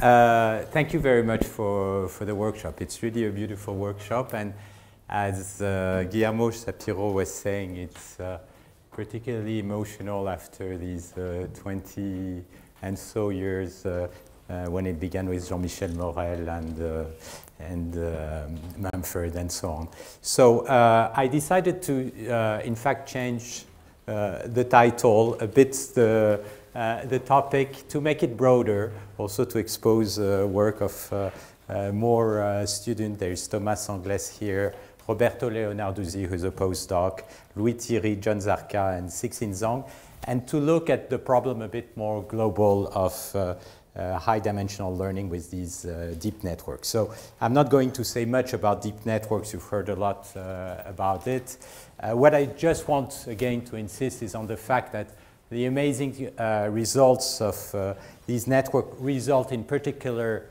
Thank you very much for the workshop. It's really a beautiful workshop, and as Guillermo Shapiro was saying, it's particularly emotional after these 20 and so years when it began with Jean-Michel Morel and Mumford and so on. So I decided to, in fact, change the title a bit, the topic, to make it broader, also to expose work of more students. There's Tomas Anglès here, Roberto Leonarduzzi, who's a postdoc, Louis Thierry, John Zarka, and Sixin Zhang, and to look at the problem a bit more global of high-dimensional learning with these deep networks. So I'm not going to say much about deep networks. You've heard a lot about it. What I just want, again, to insist is on the fact that the amazing results of these networks result in particular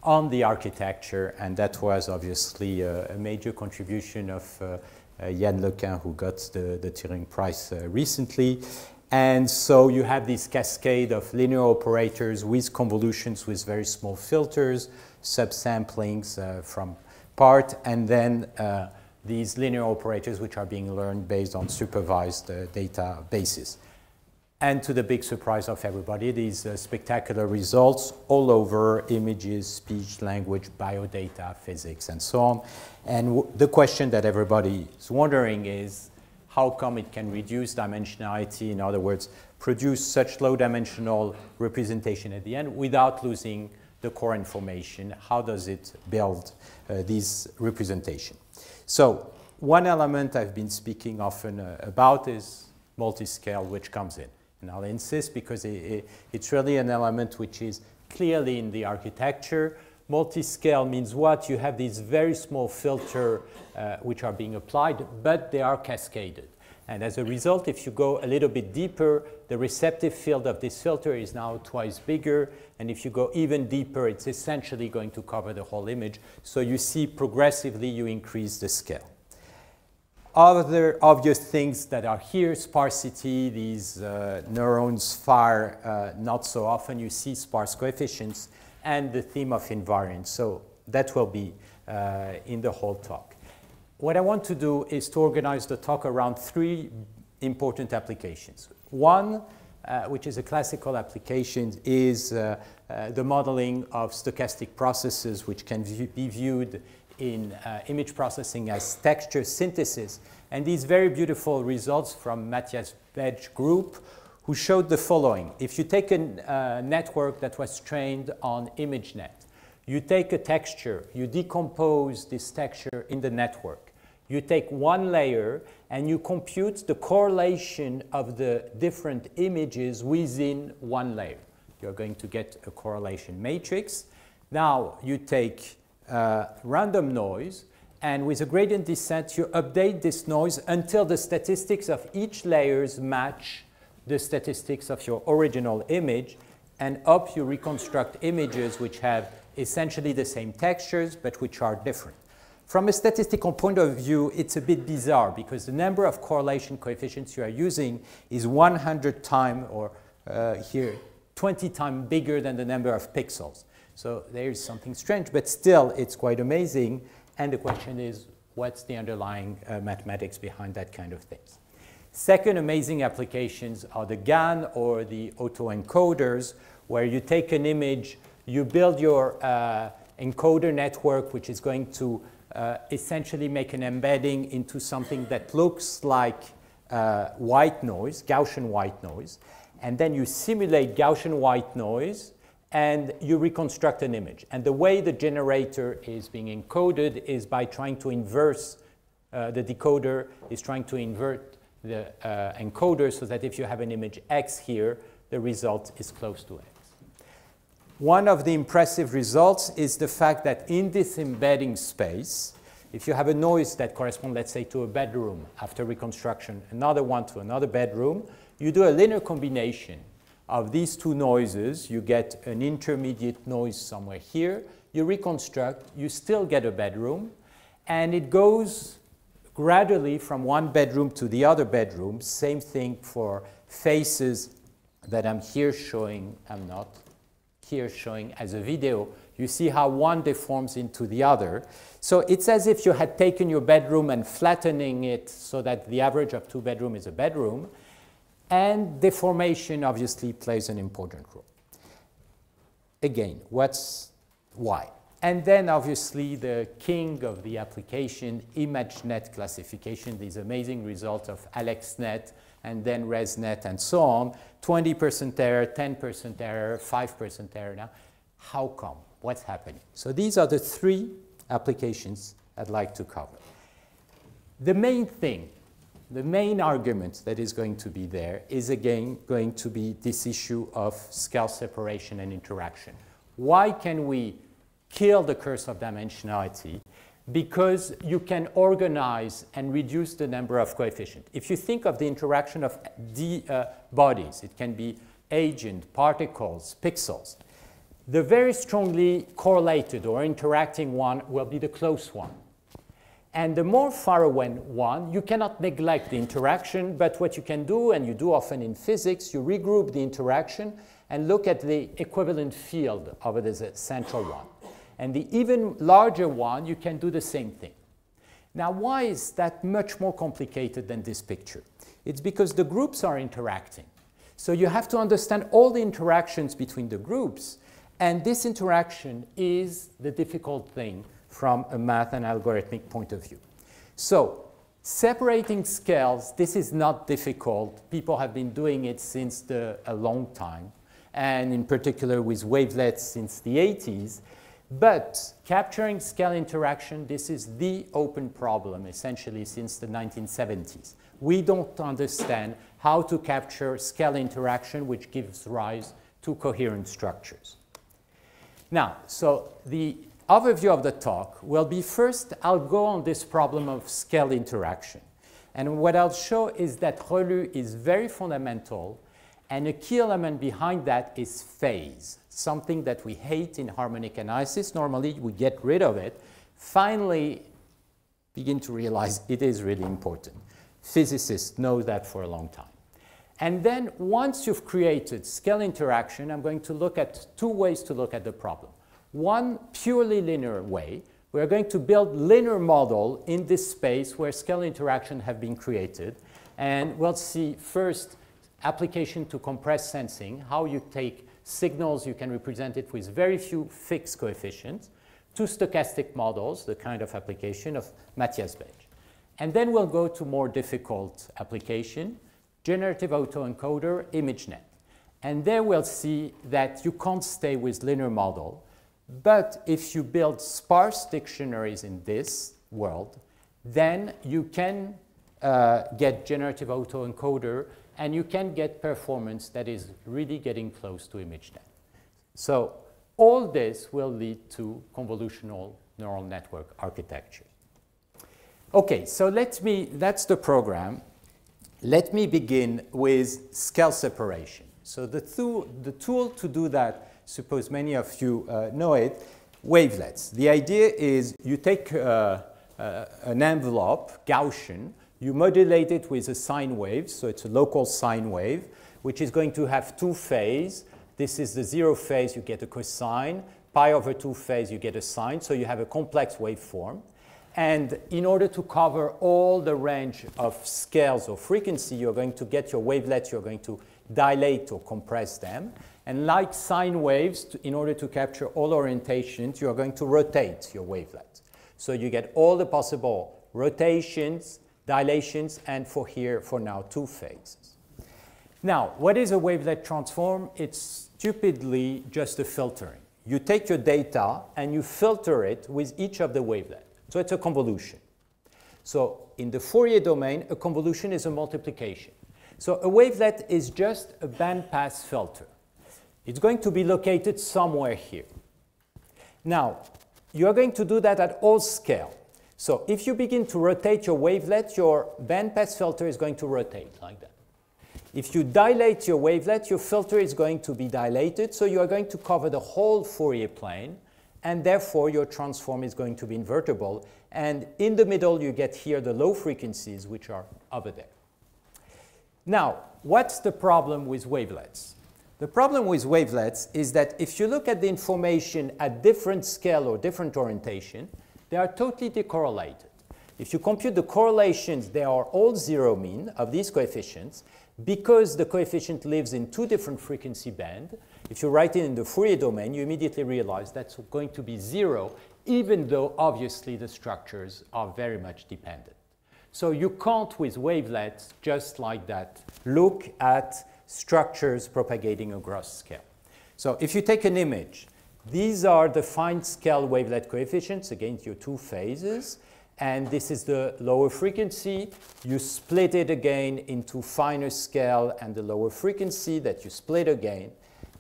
on the architecture, and that was obviously a major contribution of Yann Lequin, who got the Turing Prize recently. And so you have this cascade of linear operators with convolutions with very small filters, subsamplings from part, and then these linear operators which are being learned based on supervised databases. And to the big surprise of everybody, these spectacular results all over images, speech, language, biodata, physics, and so on. And the question that everybody is wondering is, how come it can reduce dimensionality, in other words, produce such low-dimensional representation at the end without losing the core information? How does it build this representation? So one element I've been speaking often about is multiscale, which comes in. And I'll insist because it's really an element which is clearly in the architecture. Multiscale means what? You have these very small filters which are being applied, but they are cascaded. And as a result, if you go a little bit deeper, the receptive field of this filter is now twice bigger. And if you go even deeper, it's essentially going to cover the whole image. So you see progressively you increase the scale. Other obvious things that are here, sparsity, these neurons fire not so often. You see sparse coefficients, and the theme of invariance. So that will be in the whole talk. What I want to do is to organize the talk around three important applications. One, which is a classical application, is the modeling of stochastic processes, which can be viewed in image processing as texture synthesis. And these very beautiful results from Matthias Bedge group, who showed the following. If you take a network that was trained on ImageNet, you take a texture, you decompose this texture in the network. You take one layer and you compute the correlation of the different images within one layer. You're going to get a correlation matrix. Now you take random noise, and with a gradient descent, you update this noise until the statistics of each layer match the statistics of your original image, and up you reconstruct images which have essentially the same textures, but which are different. From a statistical point of view, it's a bit bizarre, because the number of correlation coefficients you are using is 100 times, or here, 20 times bigger than the number of pixels. So there's something strange, but still it's quite amazing. And the question is, what's the underlying mathematics behind that kind of things? Second amazing applications are the GAN or the autoencoders, where you take an image, you build your encoder network, which is going to essentially make an embedding into something that looks like white noise, Gaussian white noise. And then you simulate Gaussian white noise, and you reconstruct an image. And the way the generator is being encoded is by trying to inverse, the decoder is trying to invert the encoder so that if you have an image X here, the result is close to X. One of the impressive results is the fact that in this embedding space, if you have a noise that corresponds, let's say, to a bedroom after reconstruction, another one to another bedroom, you do a linear combination of these two noises. You get an intermediate noise somewhere here. You reconstruct, you still get a bedroom, and it goes gradually from one bedroom to the other bedroom. Same thing for faces that I'm here showing, I'm not here showing as a video. You see how one deforms into the other. So it's as if you had taken your bedroom and flattening it so that the average of 2 bedrooms is a bedroom. And deformation obviously plays an important role. Again, why? And then obviously the king of the application, ImageNet classification, these amazing results of AlexNet and then ResNet and so on, 20% error, 10% error, 5% error now. How come? What's happening? So these are the 3 applications I'd like to cover. The main thing, the main argument that is going to be there is again going to be this issue of scale separation and interaction. Why can we kill the curse of dimensionality? Because you can organize and reduce the number of coefficients. If you think of the interaction of bodies, it can be agent, particles, pixels. The very strongly correlated or interacting one will be the close one. And the more far away one, you cannot neglect the interaction, but what you can do, and you do often in physics, you regroup the interaction and look at the equivalent field over the central one. And the even larger one, you can do the same thing. Now, why is that much more complicated than this picture? It's because the groups are interacting. So you have to understand all the interactions between the groups, and this interaction is the difficult thing from a math and algorithmic point of view. So separating scales, this is not difficult. People have been doing it since a long time, and in particular with wavelets since the 80s. But capturing scale interaction, this is the open problem, essentially, since the 1970s. We don't understand how to capture scale interaction, which gives rise to coherent structures. Now, so the overview of the talk will be first, I'll go on this problem of scale interaction. And what I'll show is that ReLU is very fundamental, and a key element behind that is phase, something that we hate in harmonic analysis. Normally, we get rid of it. Finally, begin to realize it is really important. Physicists know that for a long time. And then once you've created scale interaction, I'm going to look at 2 ways to look at the problem. One purely linear way. We're going to build linear model in this space where scale interaction have been created. And we'll see first application to compressed sensing, how you take signals, you can represent it with very few fixed coefficients, 2 stochastic models, the kind of application of Matthias Bench. And then we'll go to more difficult application, generative autoencoder, ImageNet. And there we'll see that you can't stay with linear model, but if you build sparse dictionaries in this world, then you can get generative autoencoder, and you can get performance that is really getting close to ImageNet. So all this will lead to convolutional neural network architecture. Okay, so that's the program. Let me begin with scale separation. So the tool to do that, suppose many of you know it, wavelets. The idea is you take an envelope, Gaussian, you modulate it with a sine wave, so it's a local sine wave, which is going to have 2 phases. This is the 0 phase, you get a cosine. Pi over 2 phase, you get a sine, so you have a complex waveform. And in order to cover all the range of scales or frequency, you're going to get your wavelets, you're going to dilate or compress them. And like sine waves, in order to capture all orientations, you're going to rotate your wavelet. So you get all the possible rotations, dilations, and for now, 2 phases. Now, what is a wavelet transform? It's stupidly just a filtering. You take your data and you filter it with each of the wavelets. So it's a convolution. So in the Fourier domain, a convolution is a multiplication. So a wavelet is just a bandpass filter. It's going to be located somewhere here. Now, you're going to do that at all scale. So if you begin to rotate your wavelet, your bandpass filter is going to rotate like that. If you dilate your wavelet, your filter is going to be dilated, so you are going to cover the whole Fourier plane, and therefore your transform is going to be invertible. And in the middle, you get here the low frequencies, which are over there. Now, what's the problem with wavelets? The problem with wavelets is that if you look at the information at different scale or different orientation, they are totally decorrelated. If you compute the correlations, they are all zero mean of these coefficients. Because the coefficient lives in two different frequency bands, if you write it in the Fourier domain, you immediately realize that's going to be zero, even though obviously the structures are very much dependent. So you can't, with wavelets, just like that, look at structures propagating across scale. So if you take an image, these are the fine scale wavelet coefficients against your two phases. And this is the lower frequency. You split it again into finer scale and the lower frequency that you split again.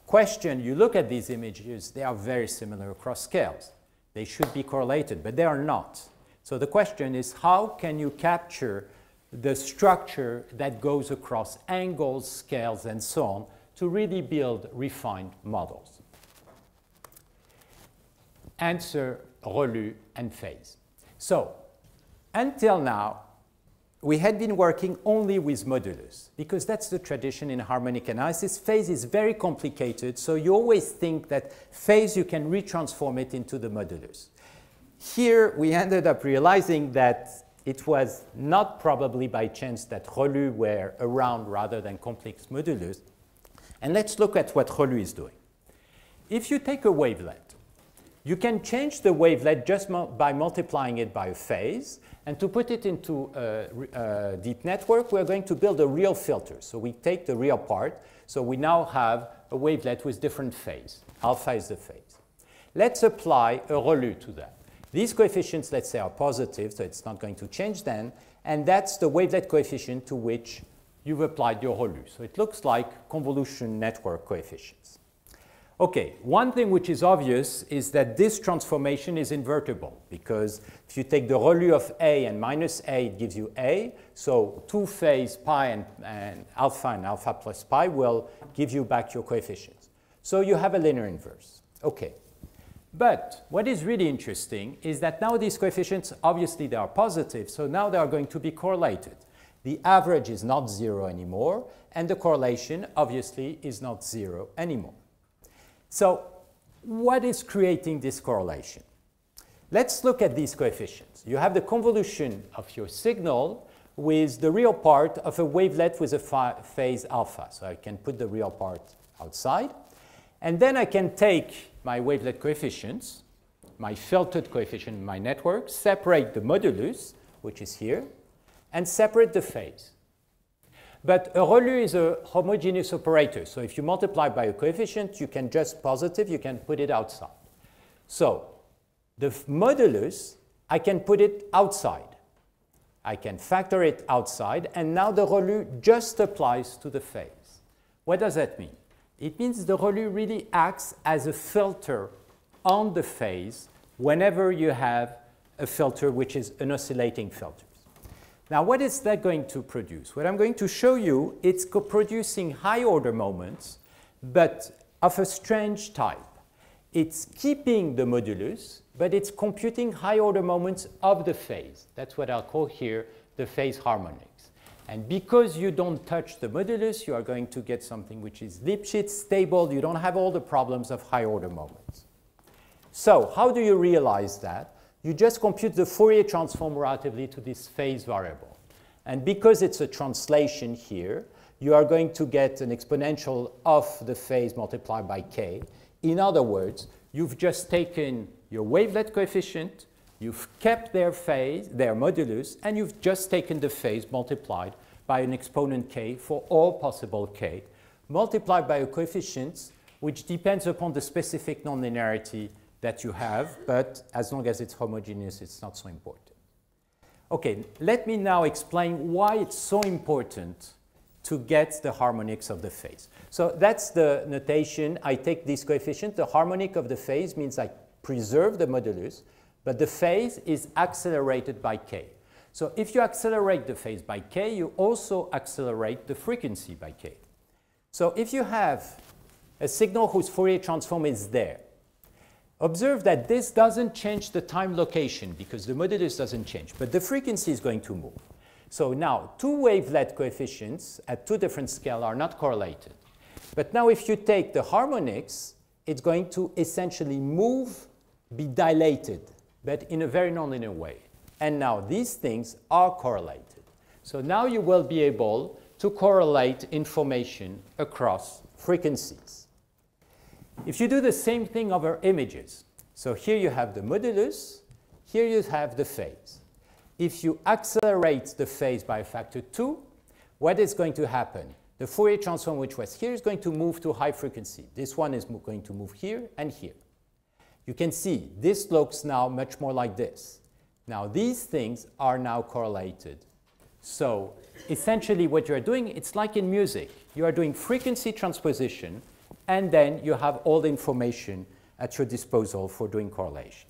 Question, you look at these images, they are very similar across scales. They should be correlated, but they are not. So the question is, how can you capture the structure that goes across angles, scales, and so on to really build refined models? Answer, ReLU, and phase. So, until now, we had been working only with modulus, because that's the tradition in harmonic analysis. Phase is very complicated, so you always think that phase, you can retransform it into the modulus. Here, we ended up realizing that it was not probably by chance that ReLU were around rather than complex modulus. And let's look at what ReLU is doing. If you take a wavelet, you can change the wavelet just by multiplying it by a phase. And to put it into a deep network, we're going to build a real filter. So we take the real part. So we now have a wavelet with different phase. Alpha is the phase. Let's apply a ReLU to that. These coefficients, let's say, are positive, so it's not going to change then. And that's the wavelet coefficient to which you've applied your ReLU. So it looks like convolution network coefficients. Okay, one thing which is obvious is that this transformation is invertible, because if you take the ReLU of A and minus A, it gives you A. So two phase pi and alpha plus pi will give you back your coefficients. So you have a linear inverse. Okay. But what is really interesting is that now these coefficients, obviously they are positive, so now they are going to be correlated. The average is not zero anymore, and the correlation, obviously, is not zero anymore. So what is creating this correlation? Let's look at these coefficients. You have the convolution of your signal with the real part of a wavelet with a phase alpha. So I can put the real part outside. And then I can take my wavelet coefficients, my filtered coefficient in my network, separate the modulus, which is here, and separate the phase. But a ReLU is a homogeneous operator. So if you multiply by a coefficient, you can just positive, you can put it outside. So the modulus, I can put it outside. I can factor it outside, and now the ReLU just applies to the phase. What does that mean? It means the ReLU really acts as a filter on the phase whenever you have a filter which is an oscillating filter. Now, what is that going to produce? What I'm going to show you, it's producing high-order moments, but of a strange type. It's keeping the modulus, but it's computing high-order moments of the phase. That's what I'll call here the phase harmonics. And because you don't touch the modulus, you are going to get something which is Lipschitz stable. You don't have all the problems of high-order moments. So how do you realize that? You just compute the Fourier transform relatively to this phase variable. And because it's a translation here, you are going to get an exponential of the phase multiplied by k. In other words, you've just taken your wavelet coefficient, you've kept their phase, their modulus, and you've just taken the phase multiplied by an exponent k for all possible k, multiplied by a coefficient which depends upon the specific nonlinearity that you have, but as long as it's homogeneous, it's not so important. Okay, let me now explain why it's so important to get the harmonics of the phase. So that's the notation. I take this coefficient. The harmonic of the phase means I preserve the modulus, but the phase is accelerated by k. So if you accelerate the phase by k, you also accelerate the frequency by k. So if you have a signal whose Fourier transform is there, observe that this doesn't change the time location because the modulus doesn't change, but the frequency is going to move. So now, two wavelet coefficients at two different scales are not correlated. But now if you take the harmonics, it's going to essentially move, be dilated, but in a very nonlinear way. And now these things are correlated. So now you will be able to correlate information across frequencies. If you do the same thing over images, so here you have the modulus, here you have the phase. If you accelerate the phase by a factor 2, what is going to happen? The Fourier transform which was here is going to move to high frequency. This one is going to move here and here. You can see this looks now much more like this. Now these things are now correlated. So essentially what you're doing, it's like in music. You are doing frequency transposition, and then you have all the information at your disposal for doing correlation.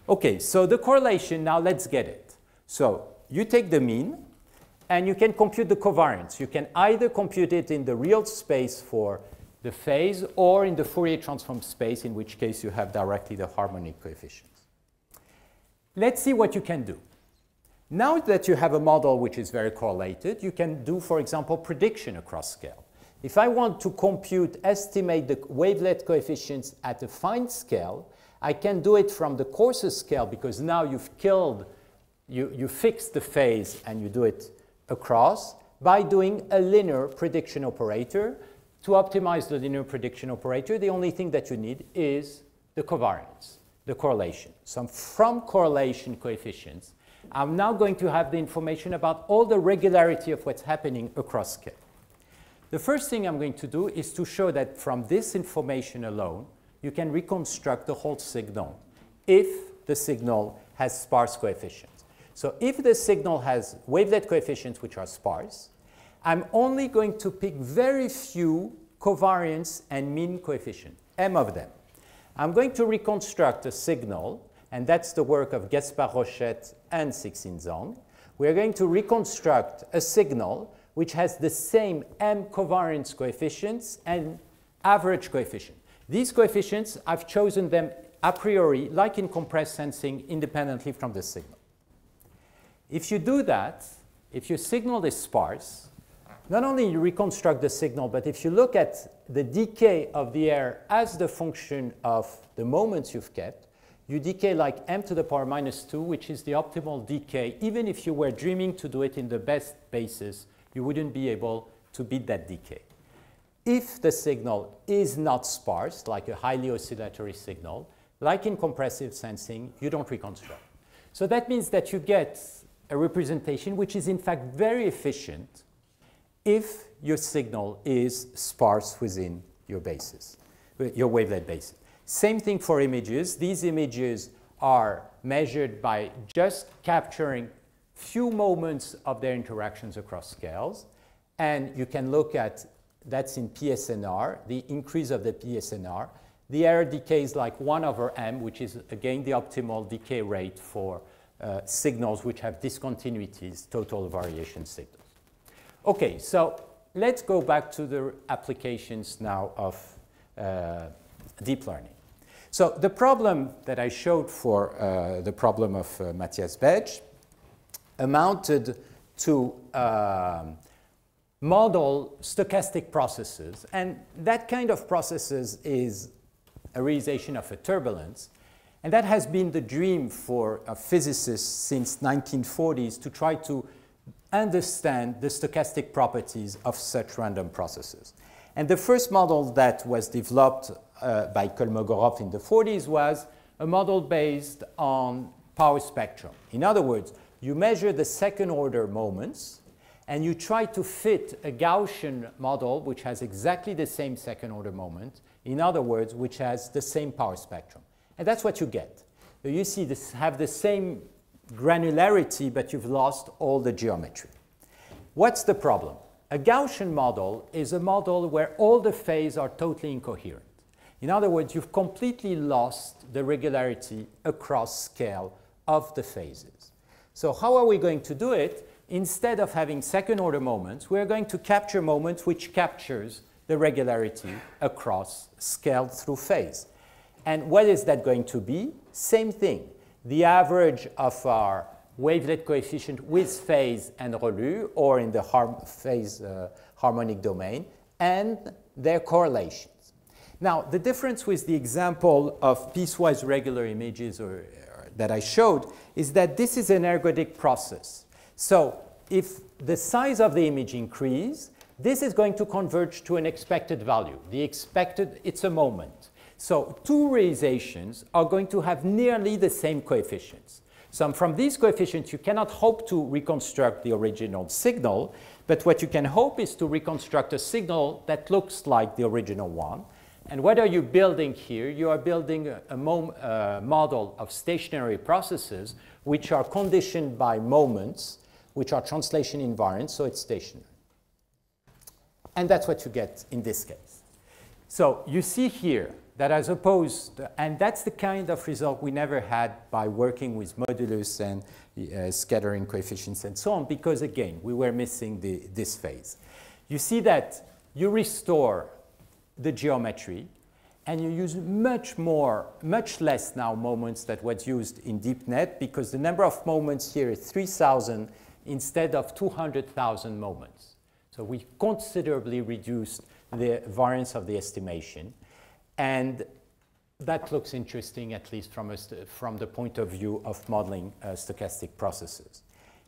Okay, so the correlation, now let's get it. So you take the mean, and you can compute the covariance. You can either compute it in the real space for the phase or in the Fourier transform space, in which case you have directly the harmonic coefficients. Let's see what you can do. Now that you have a model which is very correlated, you can do, for example, prediction across scale. If I want to estimate the wavelet coefficients at a fine scale, I can do it from the coarsest scale, because now you fix the phase and you do it across by doing a linear prediction operator. To optimize the linear prediction operator, the only thing that you need is the covariance, the correlation. So from correlation coefficients, I'm now going to have the information about all the regularity of what's happening across scale. The first thing I'm going to do is to show that from this information alone, you can reconstruct the whole signal if the signal has sparse coefficients. So if the signal has wavelet coefficients which are sparse, I'm only going to pick very few covariance and mean coefficients, m of them. I'm going to reconstruct a signal, and that's the work of Gaspard-Rochette and Sixin-Zhang. We're going to reconstruct a signal which has the same m covariance coefficients and average coefficient. These coefficients, I've chosen them a priori, like in compressed sensing, independently from the signal. If you do that, if your signal is sparse, not only you reconstruct the signal, but if you look at the decay of the air as the function of the moments you've kept, you decay like m to the power minus 2, which is the optimal decay. Even if you were dreaming to do it in the best basis, you wouldn't be able to beat that decay. If the signal is not sparse, like a highly oscillatory signal, like in compressive sensing, you don't reconstruct. So that means that you get a representation which is in fact very efficient if your signal is sparse within your basis, your wavelet basis. Same thing for images. These images are measured by just capturing few moments of their interactions across scales. And you can look at, that's in PSNR, the increase of the PSNR. The error decays like 1 over m, which is, again, the optimal decay rate for signals which have discontinuities, total variation signals. OK, so let's go back to the applications now of deep learning. So the problem that I showed for the problem of Matthias Betsch amounted to model stochastic processes. And that kind of processes is a realization of a turbulence. And that has been the dream for physicists since 1940s, to try to understand the stochastic properties of such random processes. And the first model that was developed by Kolmogorov in the 40s was a model based on power spectrum. In other words, you measure the second order moments, and you try to fit a Gaussian model which has exactly the same second order moment, in other words, which has the same power spectrum. And that's what you get. So you see this have the same granularity, but you've lost all the geometry. What's the problem? A Gaussian model is a model where all the phases are totally incoherent. In other words, you've completely lost the regularity across scale of the phases. So how are we going to do it? Instead of having second order moments, we're going to capture moments which captures the regularity across scale through phase. And what is that going to be? Same thing. The average of our wavelet coefficient with phase and relu, or in the phase harmonic domain, and their correlations. Now, the difference with the example of piecewise regular images that I showed is that this is an ergodic process. So if the size of the image increases, this is going to converge to an expected value. The expected, it's a moment. So two realizations are going to have nearly the same coefficients. So from these coefficients, you cannot hope to reconstruct the original signal, but what you can hope is to reconstruct a signal that looks like the original one. And what are you building here? You are building a model of stationary processes which are conditioned by moments, which are translation invariant, so it's stationary. And that's what you get in this case. So you see here that as opposed to, and that's the kind of result we never had by working with modulus and scattering coefficients and so on, because again, we were missing this phase. You see that you restore the geometry, and you use much less now moments than what's used in DeepNet, because the number of moments here is 3,000 instead of 200,000 moments. So we considerably reduced the variance of the estimation, and that looks interesting, at least from the point of view of modeling stochastic processes.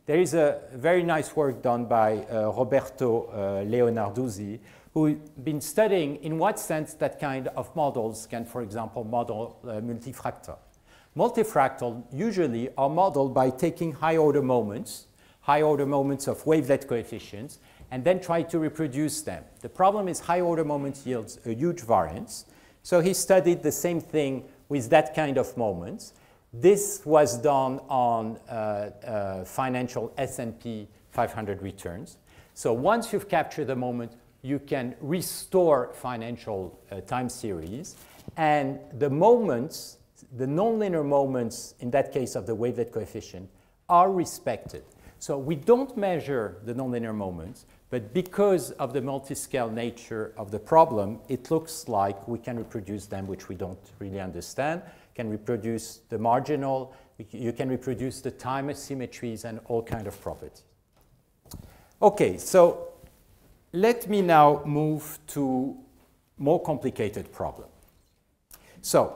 There is a very nice work done by Roberto Leonarduzzi, who's been studying in what sense that kind of models can, for example, model multifractal. Multifractal usually are modeled by taking high-order moments of wavelet coefficients, and then try to reproduce them. The problem is high-order moments yields a huge variance. So he studied the same thing with that kind of moments. This was done on financial S&P 500 returns. So once you've captured the moment, you can restore financial time series. And the moments, the nonlinear moments, in that case of the wavelet coefficient, are respected. So we don't measure the nonlinear moments, but because of the multiscale nature of the problem, it looks like we can reproduce them, which we don't really understand. Can reproduce the marginal, you can reproduce the time asymmetries and all kinds of properties. Okay, so let me now move to more complicated problem. So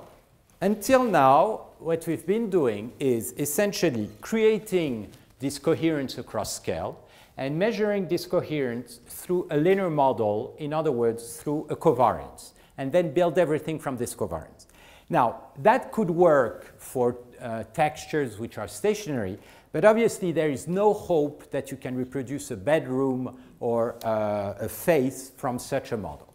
until now, what we've been doing is essentially creating this coherence across scale and measuring this coherence through a linear model, in other words, through a covariance, and then build everything from this covariance. Now, that could work for textures which are stationary, but obviously there is no hope that you can reproduce a bedroom or a face from such a model.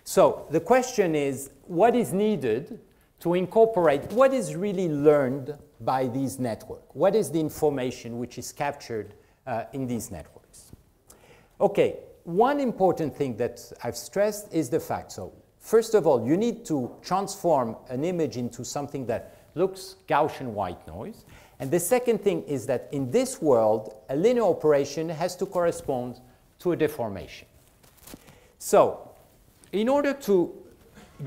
So the question is, what is needed to incorporate what is really learned by these networks? What is the information which is captured in these networks? Okay, one important thing that I've stressed is the fact. So first of all, you need to transform an image into something that looks Gaussian white noise. And the second thing is that in this world, a linear operation has to correspond to a deformation. So in order to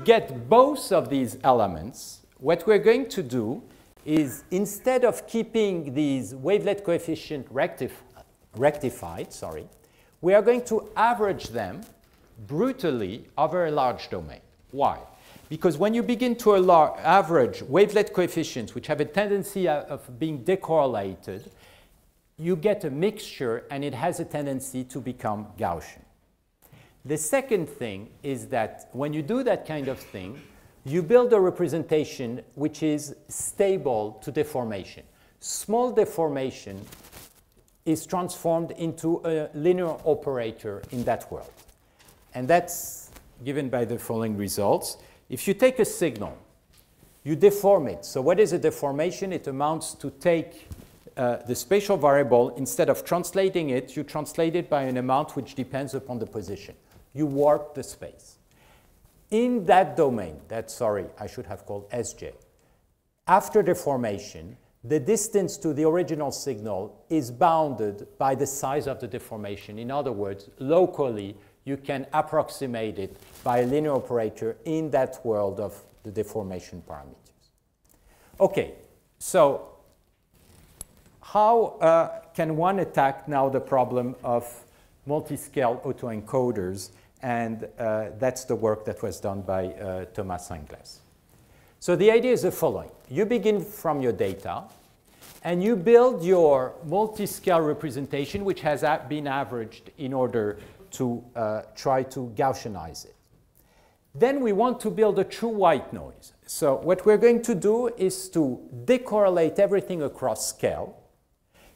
get both of these elements, what we're going to do is, instead of keeping these wavelet coefficient rectified, we are going to average them brutally over a large domain. Why? Because when you begin to average wavelet coefficients, which have a tendency of being decorrelated, you get a mixture, and it has a tendency to become Gaussian. The second thing is that when you do that kind of thing, you build a representation which is stable to deformation. Small deformation is transformed into a linear operator in that world. And that's given by the following results. If you take a signal, you deform it. So what is a deformation? It amounts to take the spatial variable, instead of translating it, you translate it by an amount which depends upon the position. You warp the space. In that domain, I should have called SJ, after deformation, the distance to the original signal is bounded by the size of the deformation. In other words, locally, you can approximate it by a linear operator in that world of the deformation parameters. Okay, so how can one attack now the problem of multiscale autoencoders and that's the work that was done by Tomas Anglès. So the idea is the following. You begin from your data, and you build your multi-scale representation, which has been averaged in order to try to Gaussianize it. Then we want to build a true white noise. So what we're going to do is to decorrelate everything across scale.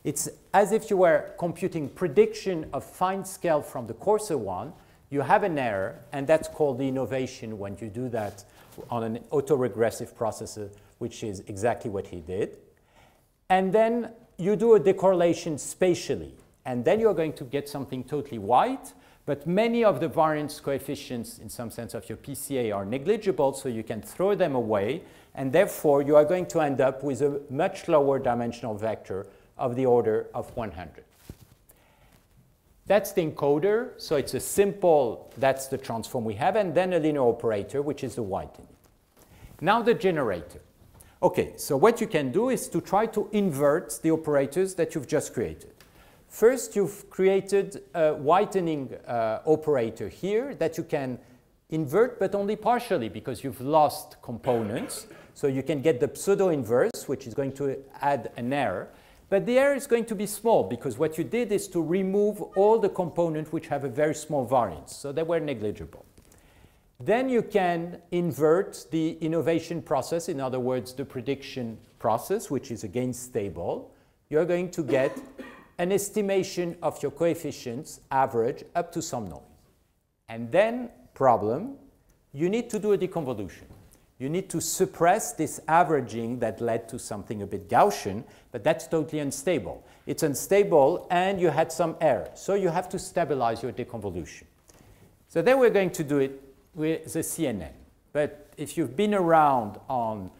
It's as if you were computing prediction of fine scale from the coarser one. You have an error, and that's called the innovation when you do that on an autoregressive processor, which is exactly what he did. And then you do a decorrelation spatially, and then you're going to get something totally white, but many of the variance coefficients, in some sense, of your PCA are negligible, so you can throw them away, and therefore you are going to end up with a much lower dimensional vector of the order of 100. That's the encoder, so it's a simple, that's the transform we have, and then a linear operator, which is the whitening. Now the generator. Okay, so what you can do is to try to invert the operators that you've just created. First, you've created a whitening operator here that you can invert, but only partially, because you've lost components. So you can get the pseudo-inverse, which is going to add an error. But the error is going to be small, because what you did is to remove all the components which have a very small variance. So they were negligible. Then you can invert the innovation process, in other words, the prediction process, which is again stable. You're going to get an estimation of your coefficients, average, up to some noise. And then, problem, you need to do a deconvolution. You need to suppress this averaging that led to something a bit Gaussian, but that's totally unstable. It's unstable, and you had some error. So you have to stabilize your deconvolution. So then we're going to do it with the CNN. But if you've been around on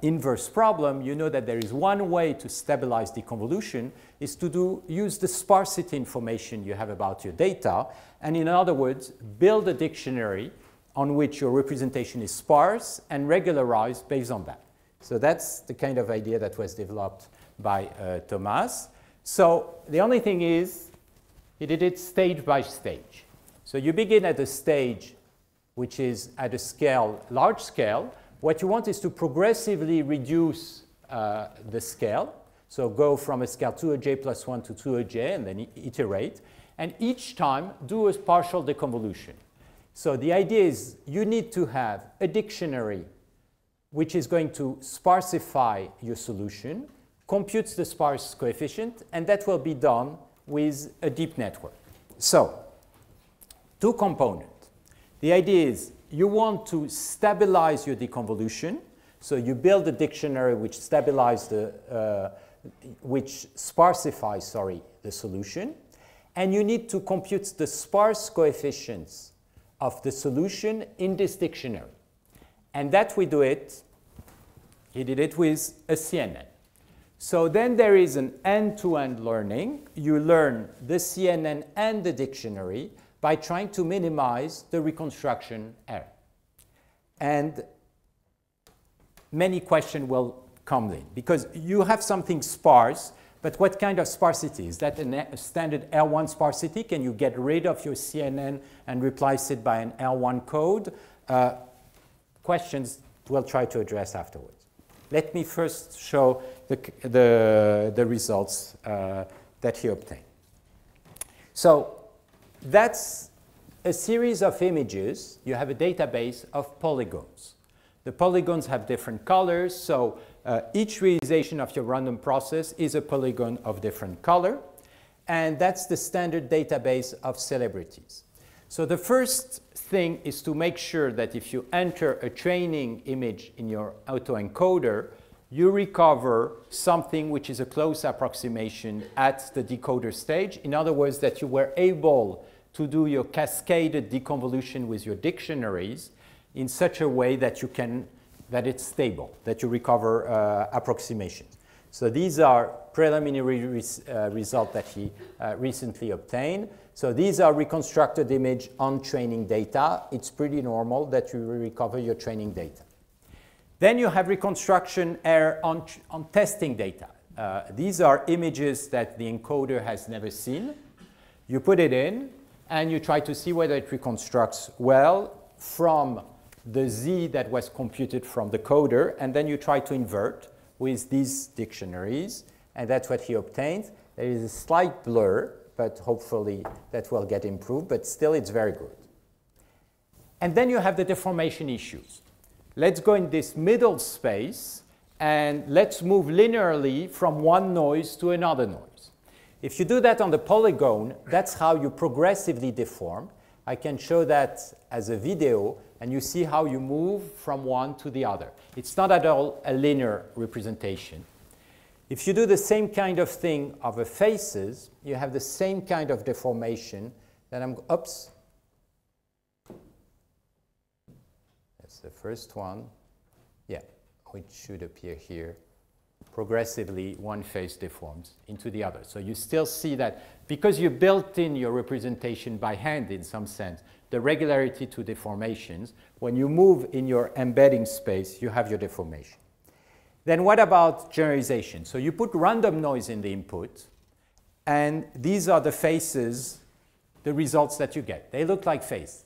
inverse problem, you know that there is one way to stabilize deconvolution is to use the sparsity information you have about your data, and in other words, build a dictionary on which your representation is sparse and regularized based on that. So that's the kind of idea that was developed by Tomas. So the only thing is, he did it stage by stage. So you begin at a stage which is at a scale, large scale. What you want is to progressively reduce the scale. So go from a scale 2j plus 1 to 2j and then iterate. And each time do a partial deconvolution. So the idea is you need to have a dictionary which is going to sparsify your solution, computes the sparse coefficient, and that will be done with a deep network. So, two components. The idea is you want to stabilize your deconvolution, so you build a dictionary which stabilizes which sparsifies, the solution, and you need to compute the sparse coefficients of the solution in this dictionary. And that we do it, he did it with a CNN. So then there is an end-to-end learning. You learn the CNN and the dictionary by trying to minimize the reconstruction error. And many questions will come in, because you have something sparse, but what kind of sparsity? Is that a standard L1 sparsity? Can you get rid of your CNN and replace it by an L1 code? Questions we'll try to address afterwards. Let me first show the results that he obtained. So that's a series of images. You have a database of polygons. The polygons have different colors, so each realization of your random process is a polygon of different color, and that's the standard database of celebrities. So the first thing is to make sure that if you enter a training image in your autoencoder, you recover something which is a close approximation at the decoder stage. In other words, that you were able to do your cascaded deconvolution with your dictionaries in such a way that that it's stable, that you recover approximations. So these are preliminary results that he recently obtained. So these are reconstructed image on training data. It's pretty normal that you recover your training data. Then you have reconstruction error on testing data. These are images that the encoder has never seen. You put it in, and you try to see whether it reconstructs well from the Z that was computed from the coder, and then you try to invert with these dictionaries, and that's what he obtains. There is a slight blur, but hopefully that will get improved, but still it's very good. And then you have the deformation issues. Let's go in this middle space, and let's move linearly from one noise to another noise. If you do that on the polygon, that's how you progressively deform. I can show that as a video, and you see how you move from one to the other. It's not at all a linear representation. If you do the same kind of thing of the faces, you have the same kind of deformation. Then oops. That's the first one. Yeah, which should appear here. Progressively, one face deforms into the other. So you still see that because you built in your representation by hand in some sense, the regularity to deformations, when you move in your embedding space, you have your deformation. Then what about generalization? So you put random noise in the input, and these are the faces, the results that you get. They look like face.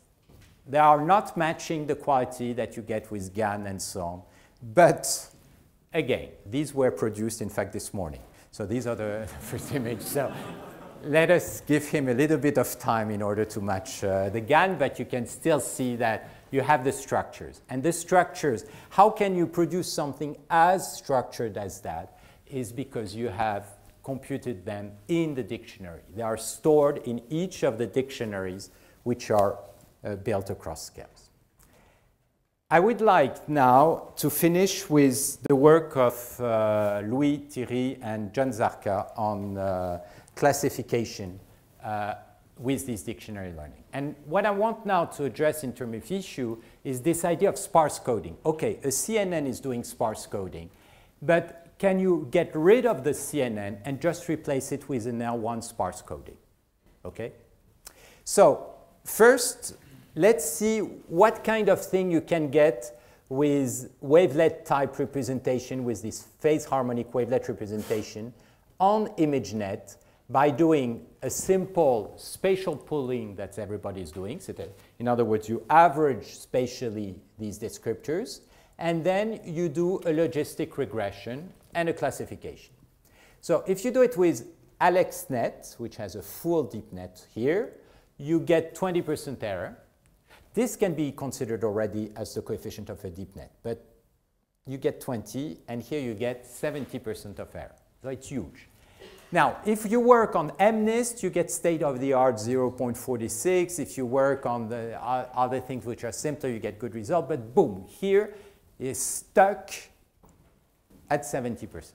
They are not matching the quality that you get with GAN and so on, but again, these were produced, in fact, this morning. So these are the first image. So let us give him a little bit of time in order to match the GAN, but you can still see that you have the structures. And the structures, how can you produce something as structured as that, is because you have computed them in the dictionary. They are stored in each of the dictionaries which are built across scales. I would like now to finish with the work of Louis, Thierry, and John Zarka on classification with this dictionary learning. And what I want now to address in terms of issue is this idea of sparse coding. Okay, a CNN is doing sparse coding, but can you get rid of the CNN and just replace it with an L1 sparse coding? Okay? So first, let's see what kind of thing you can get with wavelet type representation, with this phase harmonic wavelet representation on ImageNet by doing a simple spatial pooling that everybody is doing. So that, in other words, you average spatially these descriptors, and then you do a logistic regression and a classification. So if you do it with AlexNet, which has a full deep net here, you get 20% error. This can be considered already as the coefficient of a deep net, but you get 20, and here you get 70% of error. So it's huge. Now, if you work on MNIST, you get state-of-the-art 0.46. If you work on the other things which are simpler, you get good result. But boom, here is stuck at 70%.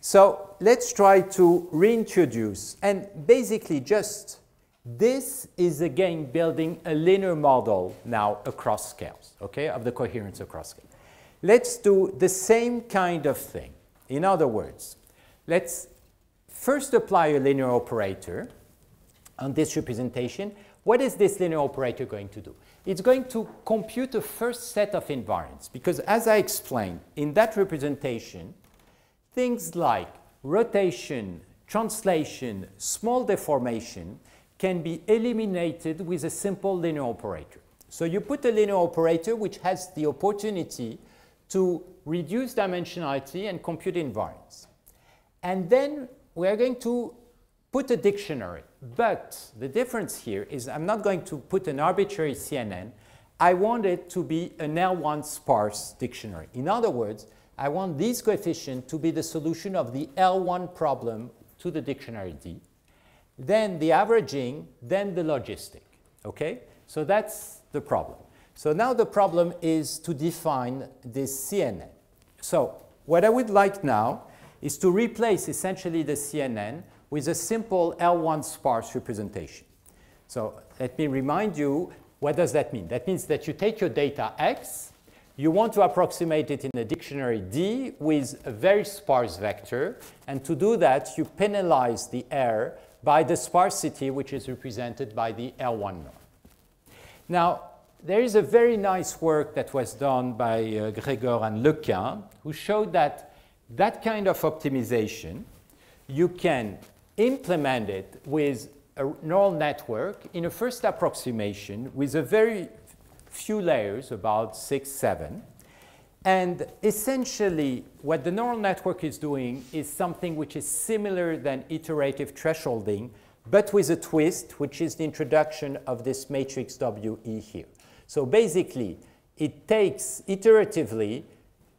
So let's try to reintroduce. And basically just this is again building a linear model now across scales, okay, of the coherence across scales. Let's do the same kind of thing. In other words, let's first apply a linear operator on this representation. What is this linear operator going to do? It's going to compute a first set of invariants, because as I explained, in that representation, things like rotation, translation, small deformation can be eliminated with a simple linear operator. So you put a linear operator which has the opportunity to reduce dimensionality and compute invariants. And then we are going to put a dictionary. But the difference here is I'm not going to put an arbitrary CNN. I want it to be an L1 sparse dictionary. In other words, I want these coefficients to be the solution of the L1 problem to the dictionary D. Then the averaging, then the logistic. Okay? So that's the problem. So now the problem is to define this CNN. So what I would like now is to replace essentially the CNN with a simple L1 sparse representation. So let me remind you, what does that mean? That means that you take your data X, you want to approximate it in a dictionary D with a very sparse vector, and to do that, you penalize the error by the sparsity, which is represented by the L1 norm. Now, there is a very nice work that was done by Gregor and Lequin, who showed that that kind of optimization, you can implement it with a neural network in a first approximation with a very few layers, about 6, 7. And essentially, what the neural network is doing is something which is similar than iterative thresholding, but with a twist, which is the introduction of this matrix WE here. So basically, it takes iteratively,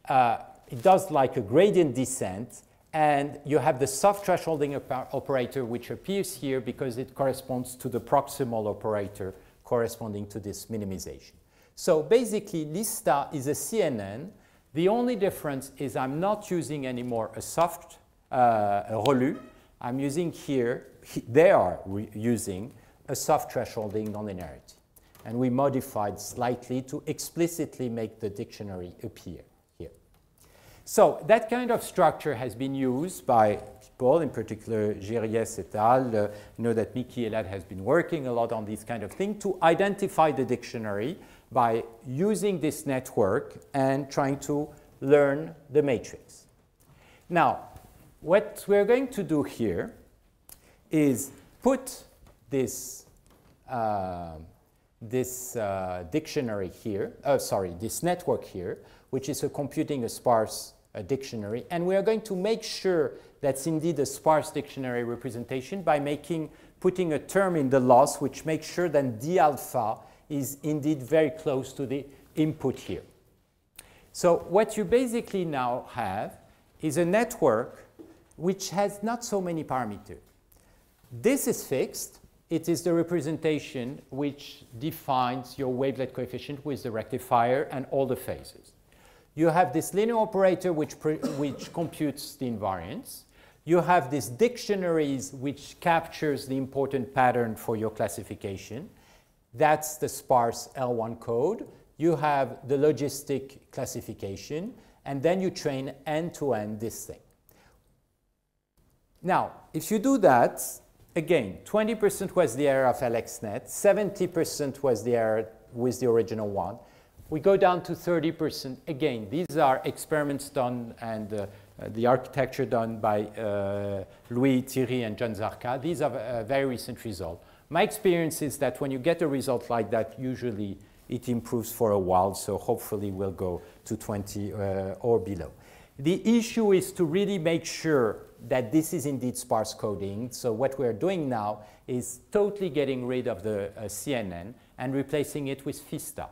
it does like a gradient descent, and you have the soft thresholding operator, which appears here because it corresponds to the proximal operator corresponding to this minimization. So basically, lista is a CNN. The only difference is I'm not using anymore a soft ReLU. I'm using here, they are using a soft thresholding nonlinearity. And we modified slightly to explicitly make the dictionary appear here. So that kind of structure has been used by people, in particular Giriès et al. You know that Mickey Elad has been working a lot on this kind of thing to identify the dictionary by using this network and trying to learn the matrix. Now, what we're going to do here is put this, dictionary here, this network here, which is computing a sparse dictionary, and we are going to make sure that's indeed a sparse dictionary representation by putting a term in the loss, which makes sure that d alpha is indeed very close to the input here. So what you basically now have is a network which has not so many parameters. This is fixed. It is the representation which defines your wavelet coefficient with the rectifier and all the phases. You have this linear operator which computes the invariance. You have this dictionaries which captures the important pattern for your classification. That's the sparse L1 code. You have the logistic classification, and then you train end-to-end this thing. Now, if you do that, again, 20% was the error of LXNet, 70% was the error with the original one. We go down to 30%. Again, these are experiments done and the architecture done by Louis, Thierry, and John Zarka. These are a very recent results. My experience is that when you get a result like that, usually it improves for a while, so hopefully we'll go to 20 or below. The issue is to really make sure that this is indeed sparse coding. So what we're doing now is totally getting rid of the CNN and replacing it with FISTA.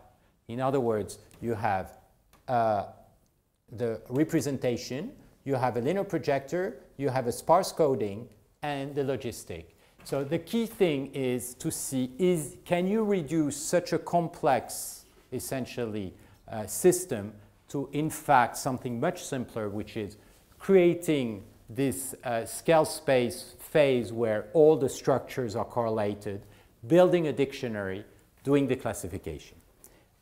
In other words, you have the representation, you have a linear projector, you have a sparse coding, and the logistic. So the key thing is to see can you reduce such a complex, essentially, system to, in fact, something much simpler, which is creating this scale space phase where all the structures are correlated, building a dictionary, doing the classification.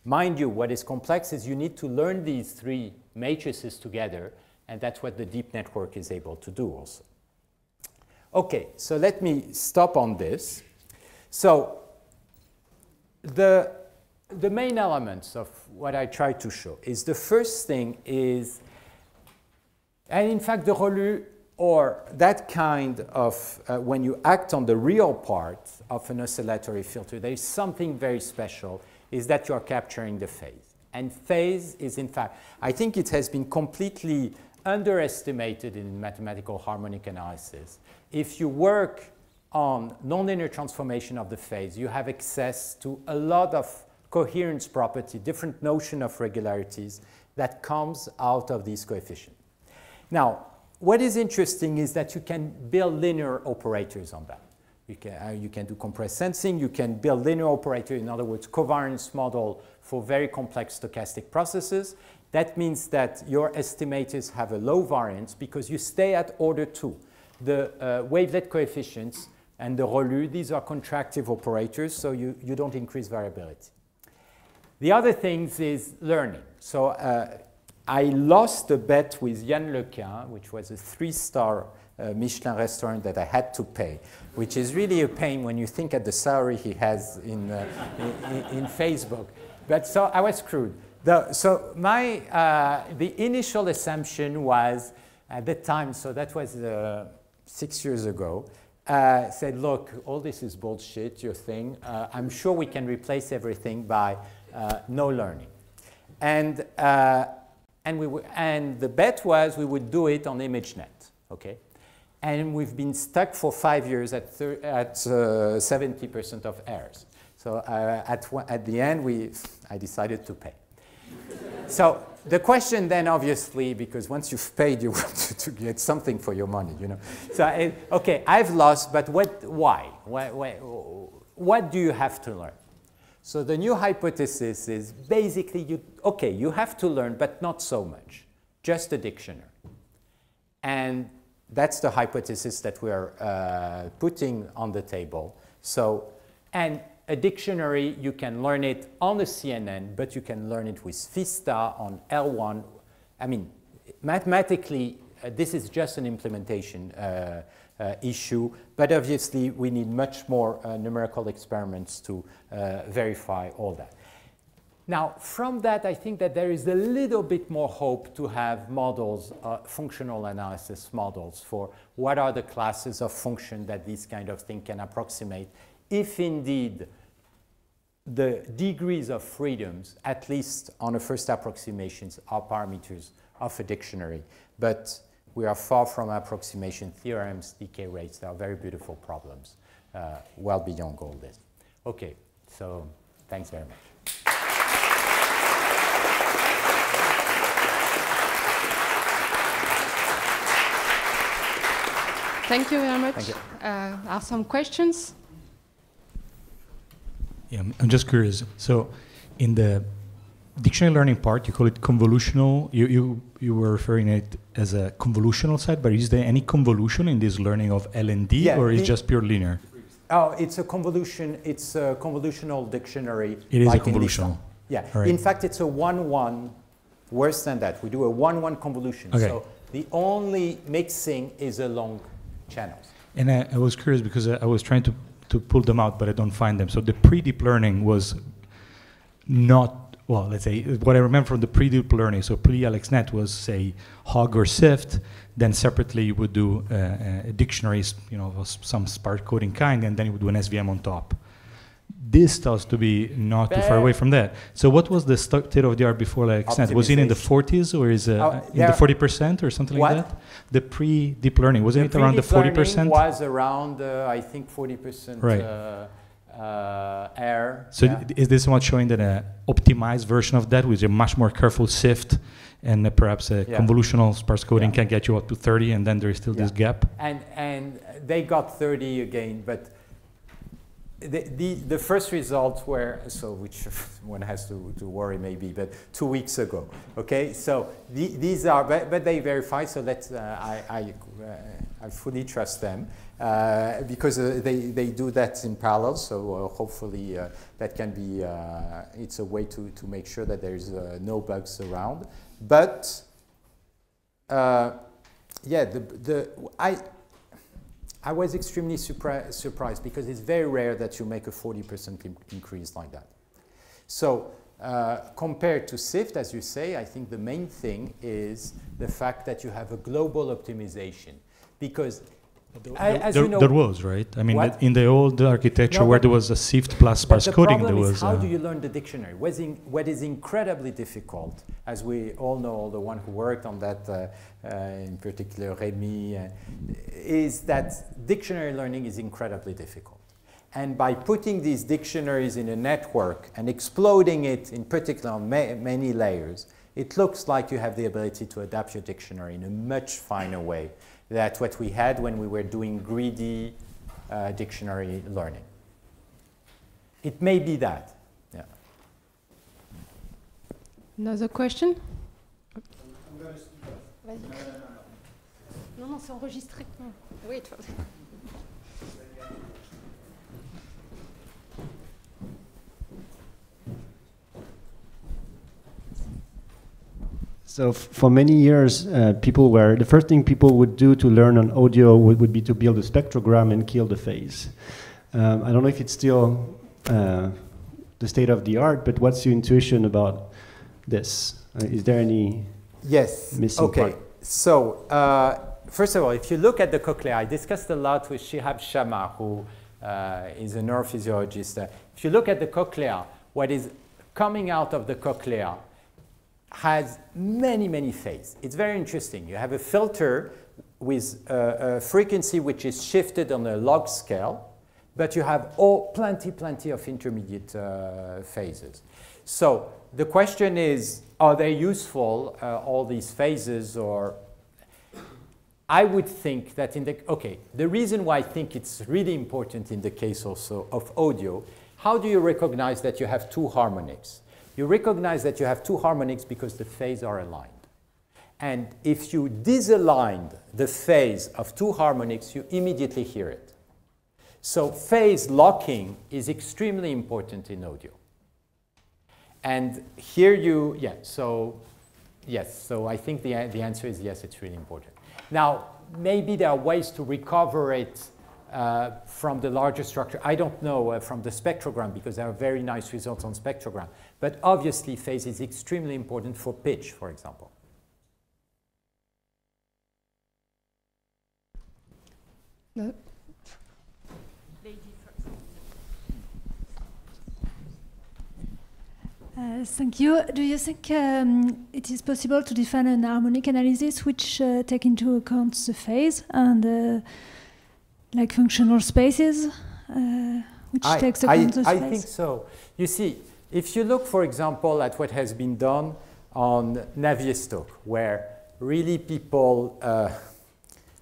Mind you, what is complex is you need to learn these three matrices together, and that's what the deep network is able to do also. Okay, so let me stop on this. So the main elements of what I try to show is the first thing is, and in fact the ReLU or that kind of, when you act on the real part of an oscillatory filter, there is something very special, is that you are capturing the phase. And phase is, in fact, I think it has been completely underestimated in mathematical harmonic analysis. If you work on nonlinear transformation of the phase, you have access to a lot of coherence property, different notion of regularities that comes out of these coefficients. Now, what is interesting is that you can build linear operators on that. You can do compressed sensing, you can build linear operator, in other words, covariance model for very complex stochastic processes. That means that your estimators have a low variance because you stay at order 2. The wavelet coefficients and the ReLU, these are contractive operators, so you don't increase variability. The other things is learning. So I lost a bet with Yann Lequin, which was a 3-star Michelin restaurant that I had to pay, which is really a pain when you think at the salary he has in Facebook. But so I was screwed. So the initial assumption was at the time, so that was 6 years ago, said, look, all this is bullshit, your thing. I'm sure we can replace everything by no learning. And the bet was we would do it on ImageNet, okay? And we've been stuck for 5 years at 70% of errors. So at the end, I decided to pay. So the question then, obviously, because once you've paid, you want to get something for your money, you know. So, okay, I've lost, but why? What do you have to learn? So the new hypothesis is basically, you have to learn, but not so much, just a dictionary. And that's the hypothesis that we're putting on the table. So, and a dictionary, you can learn it on a CNN, but you can learn it with Vista on L1. I mean, mathematically, this is just an implementation issue, but obviously we need much more numerical experiments to verify all that. Now, from that, I think that there is a little bit more hope to have models, functional analysis models for what are the classes of function that this kind of thing can approximate, if indeed the degrees of freedoms, at least on the first approximations, are parameters of a dictionary. But we are far from approximation theorems, decay rates. They are very beautiful problems, well beyond all this. Okay, so thanks very much. Thank you very much. Thank you. Are some questions? Yeah, I'm just curious. So in the dictionary learning part, you call it convolutional. You were referring it as a convolutional side, but is there any convolution in this learning of L&D, or is it just pure linear? Oh, it's a convolution. It's a convolutional dictionary. It is like a convolutional. Yeah. Right. In fact, it's a 1-1. Worse than that. We do a 1-1 convolution. Okay. So the only mixing is along channels. And I was curious because I was trying to pull them out, but I don't find them. So the pre-deep learning was not, well, let's say, what I remember from the pre-deep learning, so pre-AlexNet was, say, Hog or Sift, then separately you would do dictionaries, you know, of some sparse coding kind, and then you would do an SVM on top. This starts to be not too far away from that. So what was the state of the art before AlexNet? Was it in the 40s, or is it in the 40% or something like that? The pre-deep learning, wasn't it around the 40%? Was around, I think, 40% right. error. So is this somewhat showing that an optimized version of that with a much more careful sift and perhaps a convolutional sparse coding can get you up to 30, and then there is still this gap? And they got 30 again, but the first results were, so which one has to worry maybe, but 2 weeks ago. Okay, so these are, but they verify. So let's I fully trust them because they do that in parallel. So hopefully that can be it's a way to make sure that there's no bugs around. But yeah, I was extremely surprised because it's very rare that you make a 40% increase like that. So compared to SIFT, as you say, I think the main thing is the fact that you have a global optimization. Because you know, there was, right? I mean, in the old architecture where there was a SIFT plus sparse coding, there was... how do you learn the dictionary? What is incredibly difficult, as we all know, the one who worked on that, in particular Remy, is that dictionary learning is incredibly difficult. And by putting these dictionaries in a network and exploding it, in particular on many layers, it looks like you have the ability to adapt your dictionary in a much finer way. That's what we had when we were doing greedy dictionary learning. It may be that. Yeah. Another question? I'm going to speak up. Non, non, c'est enregistré. Oui, toi. So for many years, the first thing people would do to learn on audio would be to build a spectrogram and kill the phase. I don't know if it's still the state of the art, but what's your intuition about this? Is there any missing part? So first of all, if you look at the cochlea, I discussed a lot with Shihab Shamma, who is a neurophysiologist. If you look at the cochlea, what is coming out of the cochlea has many, many phases. It's very interesting. You have a filter with a frequency which is shifted on a log scale, but you have plenty of intermediate phases. So the question is, are they useful, all these phases, or I would think that the reason why I think it's really important in the case also of audio, how do you recognize that you have two harmonics? You recognize that you have two harmonics because the phases are aligned. And if you disaligned the phase of two harmonics, you immediately hear it. So phase locking is extremely important in audio. And here so I think the answer is yes, it's really important. Now, maybe there are ways to recover it from the larger structure. I don't know from the spectrogram, because there are very nice results on spectrogram. But obviously, phase is extremely important for pitch, for example. No. Thank you. Do you think it is possible to define an harmonic analysis which take into account the phase and like functional spaces, which takes account the phase? I think so. You see, if you look, for example, at what has been done on Navier-Stokes, where really people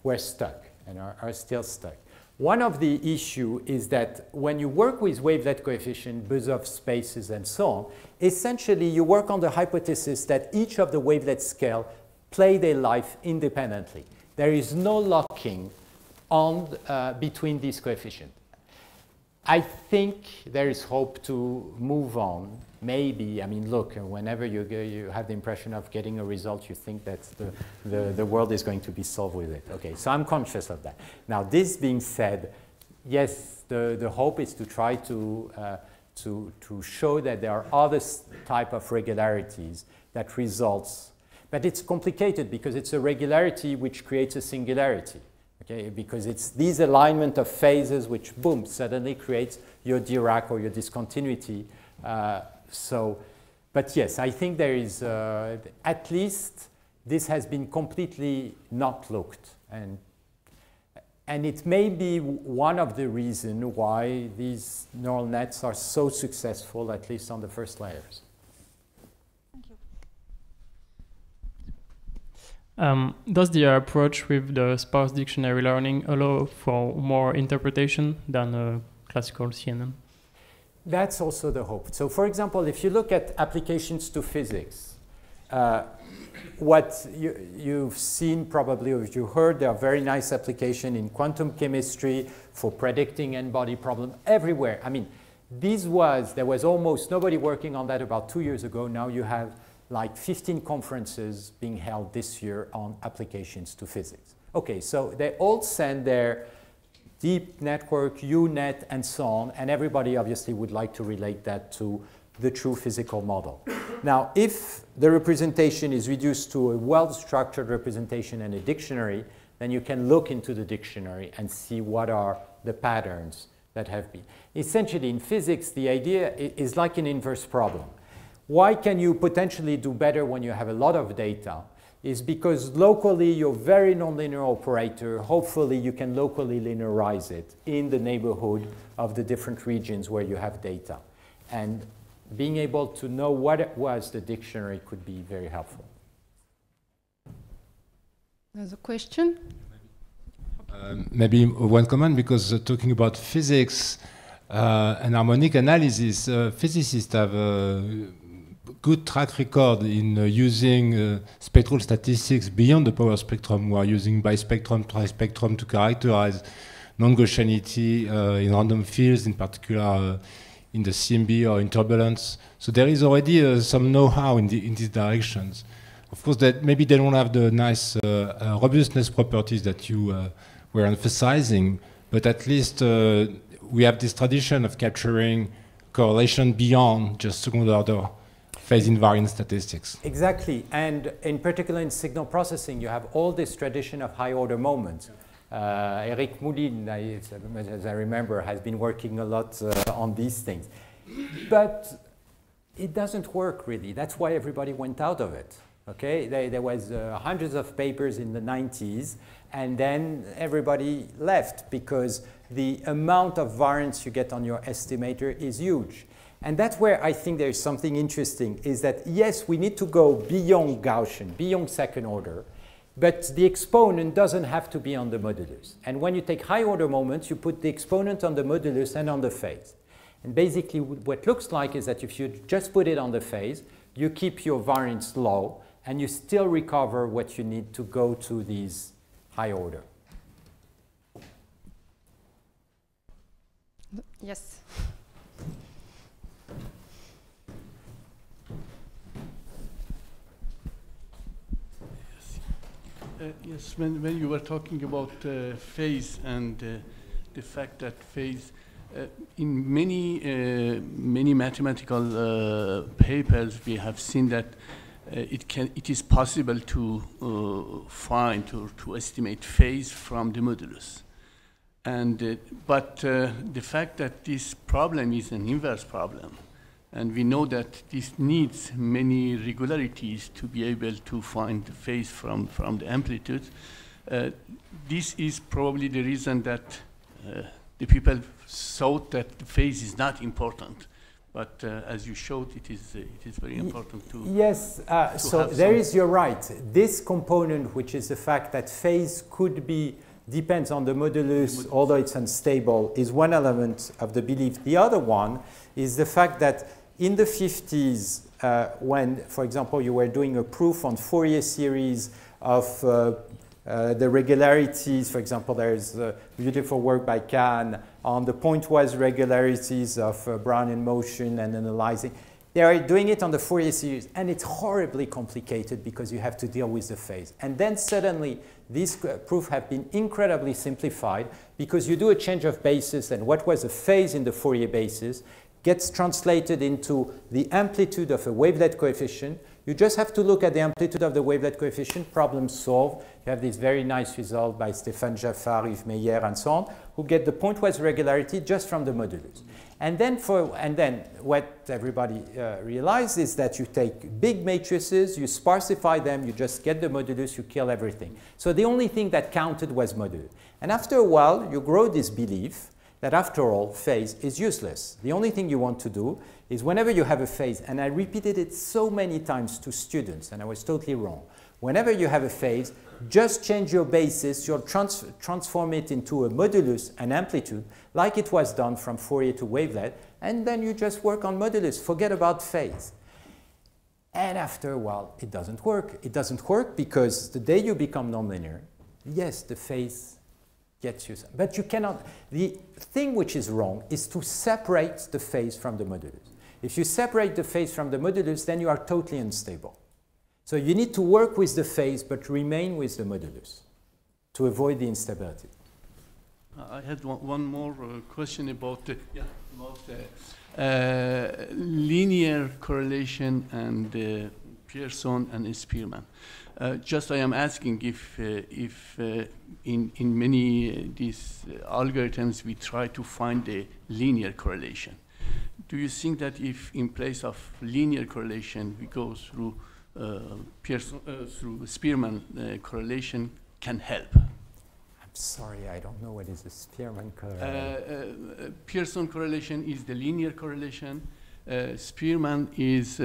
were stuck and are still stuck. One of the issues is that when you work with wavelet coefficient, Bezoff spaces, and so on, essentially you work on the hypothesis that each of the wavelet scale play their life independently. There is no locking on between these coefficients. I think there is hope to move on. Maybe, I mean, look, whenever you have the impression of getting a result, you think that the world is going to be solved with it. Okay, so I'm conscious of that. Now, this being said, yes, the hope is to try to show that there are other type of regularities that results. But it's complicated because it's a regularity which creates a singularity. Okay, because it's these alignment of phases which, boom, suddenly creates your Dirac or your discontinuity. But yes, I think there is, at least this has been completely not looked. And it may be one of the reasons why these neural nets are so successful, at least on the first layers. Does the approach with the sparse dictionary learning allow for more interpretation than classical CNN? That's also the hope. So for example, if you look at applications to physics, what you've seen probably, or you heard, there are very nice applications in quantum chemistry for predicting n-body problem everywhere. I mean, there was almost nobody working on that about 2 years ago. Now you have like 15 conferences being held this year on applications to physics. Okay, so they all send their deep network, UNet, and so on, and everybody obviously would like to relate that to the true physical model. Now, if the representation is reduced to a well-structured representation and a dictionary, then you can look into the dictionary and see what are the patterns that have been. Essentially, in physics, the idea is like an inverse problem. Why can you potentially do better when you have a lot of data? Is because locally you're very nonlinear operator. Hopefully you can locally linearize it in the neighborhood of the different regions where you have data. And being able to know what it was the dictionary could be very helpful. There's a question? Maybe one comment, because talking about physics and harmonic analysis, physicists have good track record in using spectral statistics beyond the power spectrum. We are using bispectrum, trispectrum to characterize non-Gaussianity in random fields, in particular in the CMB or in turbulence. So there is already some know-how in these directions. Of course, that maybe they don't have the nice robustness properties that you were emphasizing, but at least we have this tradition of capturing correlation beyond just second order phase invariant statistics. Exactly, and in particular in signal processing, you have all this tradition of high-order moments. Eric Moulin, as I remember, has been working a lot on these things. But it doesn't work, really. That's why everybody went out of it. Okay, there was hundreds of papers in the 90s, and then everybody left because the amount of variance you get on your estimator is huge. And that's where I think there's something interesting, is that yes, we need to go beyond Gaussian, beyond second order, but the exponent doesn't have to be on the modulus. And when you take high order moments, you put the exponent on the modulus and on the phase. And basically what it looks like is that if you just put it on the phase, you keep your variance low, and you still recover what you need to go to these high order. Yes. Yes, when you were talking about phase and the fact that phase, in many mathematical papers, we have seen that it is possible to find or to estimate phase from the modulus. And but the fact that this problem is an inverse problem, and we know that this needs many regularities to be able to find the phase from the amplitude. This is probably the reason that the people thought that the phase is not important. But as you showed, it is very important to. Yes, so there is, you're right. This component, which is the fact that phase could be, depends on the modulus, although it's unstable, is one element of the belief. The other one is the fact that in the 50s, when, for example, you were doing a proof on Fourier series of the regularities, for example, there's a beautiful work by Kahn on the pointwise regularities of Brownian motion and analyzing. They are doing it on the Fourier series, and it's horribly complicated because you have to deal with the phase. And then suddenly, these proofs have been incredibly simplified because you do a change of basis, and what was a phase in the Fourier basis gets translated into the amplitude of a wavelet coefficient. You just have to look at the amplitude of the wavelet coefficient, problem solved. You have this very nice result by Stéphane Jaffar, Yves Meyer, and so on, who get the pointwise regularity just from the modulus. And then what everybody realized is that you take big matrices, you sparsify them, you just get the modulus, you kill everything. So the only thing that counted was modulus. And after a while, you grow this belief that after all, phase is useless. The only thing you want to do is whenever you have a phase, and I repeated it so many times to students, and I was totally wrong. Whenever you have a phase, just change your basis, you'll transform it into a modulus, an amplitude, like it was done from Fourier to Wavelet, and then you just work on modulus, forget about phase. And after a while, it doesn't work. It doesn't work because the day you become nonlinear, yes, the phase gets you some. But you cannot, the thing which is wrong is to separate the phase from the modulus. If you separate the phase from the modulus, then you are totally unstable. So you need to work with the phase, but remain with the modulus to avoid the instability. I had one more question about linear correlation and Pearson and Spearman. Just I am asking if in many these algorithms we try to find a linear correlation. Do you think that if in place of linear correlation we go through through Spearman correlation can help? I'm sorry, I don't know what is a Spearman correlation. Pearson correlation is the linear correlation. Spearman is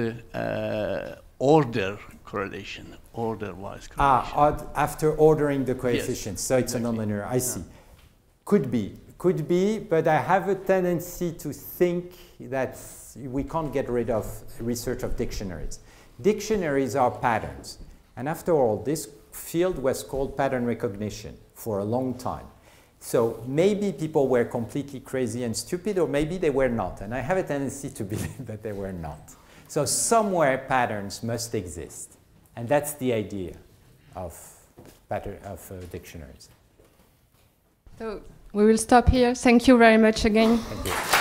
order correlation, order-wise correlation. After ordering the coefficients, yes, so it's exactly. A nonlinear. I see. Could be, but I have a tendency to think that we can't get rid of research of dictionaries. Dictionaries are patterns, and after all, this field was called pattern recognition for a long time. So maybe people were completely crazy and stupid, or maybe they were not, and I have a tendency to believe that they were not. So somewhere patterns must exist, and that's the idea of dictionaries. So we will stop here. Thank you very much again. Thank you.